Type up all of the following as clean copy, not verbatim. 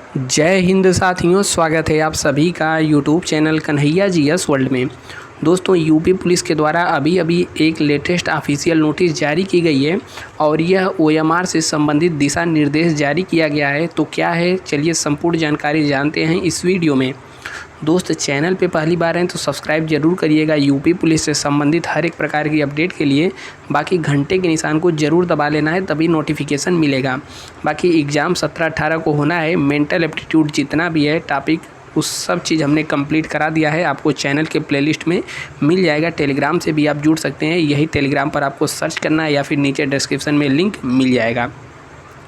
जय हिंद साथियों, स्वागत है आप सभी का YouTube channel Kanhaiya GS world में। दोस्तों, यूपी पुलिस के द्वारा अभी अभी एक लेटेस्ट ऑफिशियल नोटिस जारी की गई है और यह ओएमआर से संबंधित दिशा निर्देश जारी किया गया है। तो क्या है, चलिए संपूर्ण जानकारी जानते हैं इस वीडियो में। दोस्त, चैनल पे पहली बार हैं तो सब्सक्राइब जरूर करिएगा यूपी पुलिस से संबंधित हर एक प्रकार की अपडेट के लिए। बाकी घंटे के निशान को जरूर दबा लेना है, तभी नोटिफिकेशन मिलेगा। बाकी एग्ज़ाम 17-18 को होना है। मेंटल एप्टीट्यूड जितना भी है टॉपिक, उस सब चीज़ हमने कंप्लीट करा दिया है। आपको चैनल के प्लेलिस्ट में मिल जाएगा। टेलीग्राम से भी आप जुड़ सकते हैं, यही टेलीग्राम पर आपको सर्च करना है या फिर नीचे डिस्क्रिप्शन में लिंक मिल जाएगा।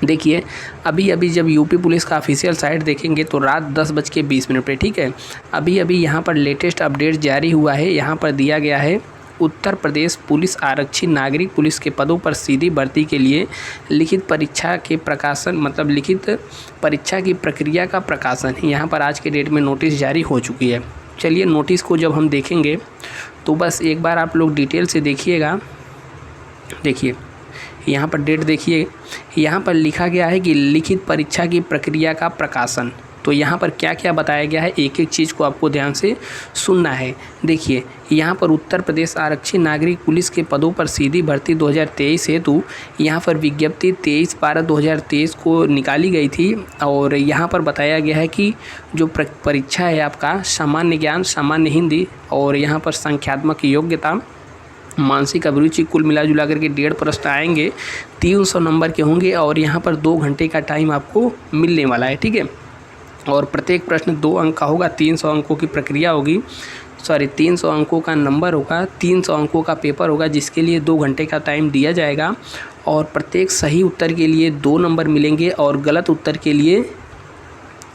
देखिए, अभी अभी जब यूपी पुलिस का ऑफिशियल साइट देखेंगे तो रात 10:20 पे, ठीक है, अभी अभी यहाँ पर लेटेस्ट अपडेट जारी हुआ है। यहाँ पर दिया गया है, उत्तर प्रदेश पुलिस आरक्षी नागरिक पुलिस के पदों पर सीधी भर्ती के लिए लिखित परीक्षा के प्रकाशन, मतलब लिखित परीक्षा की प्रक्रिया का प्रकाशन यहाँ पर आज के डेट में नोटिस जारी हो चुकी है। चलिए, नोटिस को जब हम देखेंगे तो बस एक बार आप लोग डिटेल से देखिएगा। देखिए, यहाँ पर डेट देखिए, यहाँ पर लिखा गया है कि लिखित परीक्षा की प्रक्रिया का प्रकाशन। तो यहाँ पर क्या क्या बताया गया है, एक एक चीज़ को आपको ध्यान से सुनना है। देखिए, यहाँ पर उत्तर प्रदेश आरक्षी नागरिक पुलिस के पदों पर सीधी भर्ती 2023 हेतु यहाँ पर विज्ञप्ति 23/12/2023 को निकाली गई थी। और यहाँ पर बताया गया है कि जो परीक्षा है आपका सामान्य ज्ञान, सामान्य हिंदी और यहाँ पर संख्यात्मक योग्यता, मानसिक अभिरुचि, कुल मिला जुला करके 150 प्रश्न आएंगे। 300 नंबर के होंगे और यहाँ पर 2 घंटे का टाइम आपको मिलने वाला है, ठीक है। और प्रत्येक प्रश्न 2 अंक का होगा। 300 अंकों की प्रक्रिया होगी, 300 अंकों का नंबर होगा, 300 अंकों का पेपर होगा, जिसके लिए 2 घंटे का टाइम दिया जाएगा। और प्रत्येक सही उत्तर के लिए 2 नंबर मिलेंगे और गलत उत्तर के लिए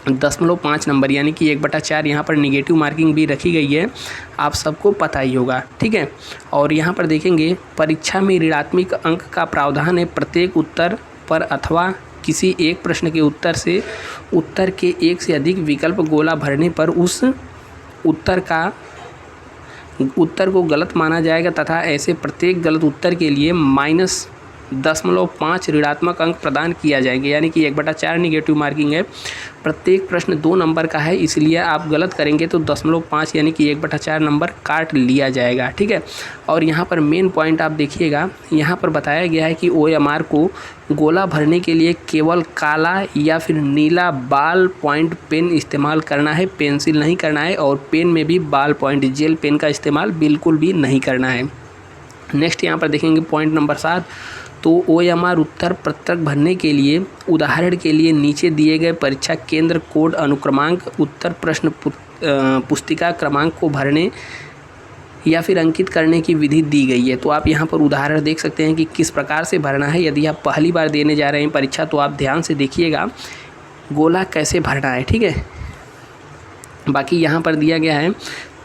0.5 नंबर, यानी कि 1/4 यहाँ पर निगेटिव मार्किंग भी रखी गई है, आप सबको पता ही होगा, ठीक है। और यहाँ पर देखेंगे, परीक्षा में ऋणात्मक अंक का प्रावधान है प्रत्येक उत्तर पर अथवा किसी एक प्रश्न के उत्तर के एक से अधिक विकल्प गोला भरने पर उस उत्तर को गलत माना जाएगा तथा ऐसे प्रत्येक गलत उत्तर के लिए -0.5 ऋणात्मक अंक प्रदान किया जाएंगे, यानी कि 1/4 निगेटिव मार्किंग है। प्रत्येक प्रश्न 2 नंबर का है, इसलिए आप गलत करेंगे तो 0.5 यानी कि 1/4 नंबर काट लिया जाएगा, ठीक है। और यहाँ पर मेन पॉइंट आप देखिएगा, यहाँ पर बताया गया है कि ओएमआर को गोला भरने के लिए केवल काला या फिर नीला बॉल पॉइंट पेन इस्तेमाल करना है, पेंसिल नहीं करना है। और पेन में भी बॉल पॉइंट जेल पेन का इस्तेमाल बिल्कुल भी नहीं करना है। नेक्स्ट यहाँ पर देखेंगे पॉइंट नंबर 7। तो ओएमआर उत्तर पत्रक भरने के लिए उदाहरण के लिए नीचे दिए गए परीक्षा केंद्र कोड अनुक्रमांक, उत्तर प्रश्न पुस्तिका क्रमांक को भरने या फिर अंकित करने की विधि दी गई है। तो आप यहाँ पर उदाहरण देख सकते हैं कि किस प्रकार से भरना है। यदि आप पहली बार देने जा रहे हैं परीक्षा तो आप ध्यान से देखिएगा गोला कैसे भरना है, ठीक है। बाकी यहाँ पर दिया गया है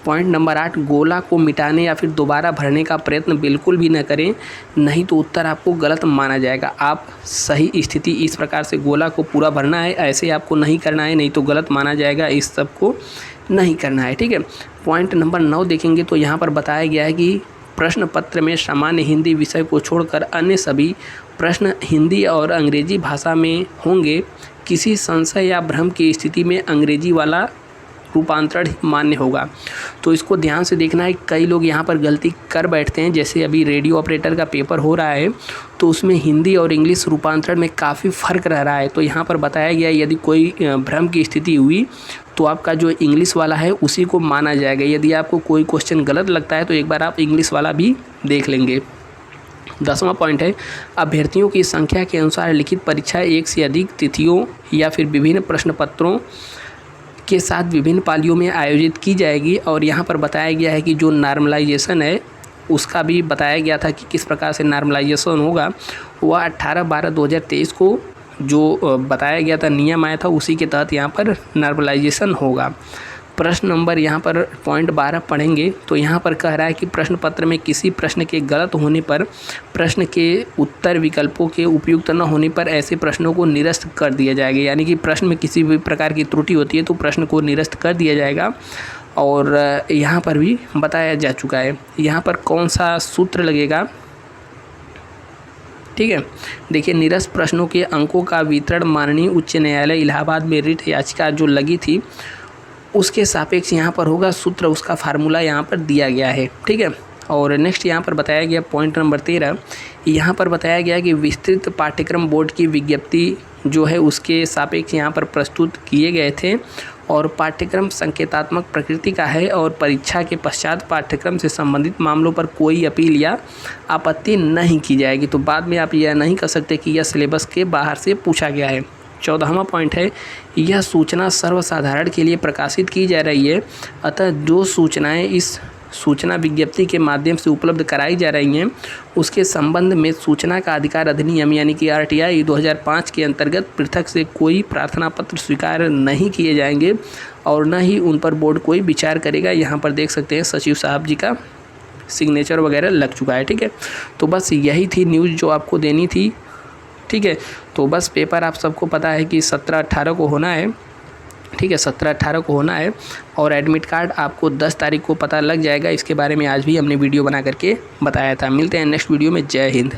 पॉइंट नंबर 8, गोला को मिटाने या फिर दोबारा भरने का प्रयत्न बिल्कुल भी न करें, नहीं तो उत्तर आपको गलत माना जाएगा। आप सही स्थिति इस प्रकार से गोला को पूरा भरना है, ऐसे आपको नहीं करना है, नहीं तो गलत माना जाएगा। इस सब को नहीं करना है, ठीक है। पॉइंट नंबर 9 देखेंगे तो यहाँ पर बताया गया है कि प्रश्न पत्र में सामान्य हिंदी विषय को छोड़कर अन्य सभी प्रश्न हिंदी और अंग्रेजी भाषा में होंगे। किसी संशय या भ्रम की स्थिति में अंग्रेजी वाला रूपांतरण ही मान्य होगा। तो इसको ध्यान से देखना है। कई लोग यहाँ पर गलती कर बैठते हैं, जैसे अभी रेडियो ऑपरेटर का पेपर हो रहा है तो उसमें हिंदी और इंग्लिश रूपांतरण में काफ़ी फ़र्क रह रहा है। तो यहाँ पर बताया गया यदि कोई भ्रम की स्थिति हुई तो आपका जो इंग्लिश वाला है उसी को माना जाएगा। यदि आपको कोई क्वेश्चन गलत लगता है तो एक बार आप इंग्लिश वाला भी देख लेंगे। 10वां पॉइंट है, अभ्यर्थियों की संख्या के अनुसार लिखित परीक्षा एक से अधिक तिथियों या फिर विभिन्न प्रश्न पत्रों के साथ विभिन्न पालियों में आयोजित की जाएगी। और यहाँ पर बताया गया है कि जो नॉर्मलाइजेशन है उसका भी बताया गया था कि किस प्रकार से नॉर्मलाइजेशन होगा। वह 18/12/2023 को जो बताया गया था, नियम आया था, उसी के तहत यहाँ पर नॉर्मलाइजेशन होगा। प्रश्न नंबर यहाँ पर पॉइंट 12 पढ़ेंगे तो यहाँ पर कह रहा है कि प्रश्न पत्र में किसी प्रश्न के गलत होने पर, प्रश्न के उत्तर विकल्पों के उपयुक्त न होने पर ऐसे प्रश्नों को निरस्त कर दिया जाएगा। यानी कि प्रश्न में किसी भी प्रकार की त्रुटि होती है तो प्रश्न को निरस्त कर दिया जाएगा। और यहाँ पर भी बताया जा चुका है। यहाँ पर कौन सा सूत्र लगेगा, ठीक है। देखिए, निरस्त प्रश्नों के अंकों का वितरण माननीय उच्च न्यायालय इलाहाबाद में रिट याचिका जो लगी थी उसके सापेक्ष यहाँ पर होगा। सूत्र उसका फार्मूला यहाँ पर दिया गया है। ठीक है। और नेक्स्ट यहाँ पर बताया गया पॉइंट नंबर 13, यहाँ पर बताया गया कि विस्तृत पाठ्यक्रम बोर्ड की विज्ञप्ति जो है उसके सापेक्ष यहाँ पर प्रस्तुत किए गए थे और पाठ्यक्रम संकेतात्मक प्रकृति का है और परीक्षा के पश्चात पाठ्यक्रम से संबंधित मामलों पर कोई अपील या आपत्ति नहीं की जाएगी। तो बाद में आप यह नहीं कर सकते कि यह सिलेबस के बाहर से पूछा गया है। 14वां पॉइंट है, यह सूचना सर्वसाधारण के लिए प्रकाशित की जा रही है, अतः जो सूचनाएं इस सूचना विज्ञप्ति के माध्यम से उपलब्ध कराई जा रही हैं उसके संबंध में सूचना का अधिकार अधिनियम यानी कि RTI 2005 के अंतर्गत पृथक से कोई प्रार्थना पत्र स्वीकार नहीं किए जाएंगे और न ही उन पर बोर्ड कोई विचार करेगा। यहाँ पर देख सकते हैं सचिव साहब जी का सिग्नेचर वगैरह लग चुका है। ठीक है। तो बस यही थी न्यूज़ जो आपको देनी थी। ठीक है। तो बस पेपर आप सबको पता है कि 17-18 को होना है। ठीक है, 17-18 को होना है और एडमिट कार्ड आपको 10 तारीख को पता लग जाएगा। इसके बारे में आज भी हमने वीडियो बना करके बताया था। मिलते हैं नेक्स्ट वीडियो में। जय हिंद।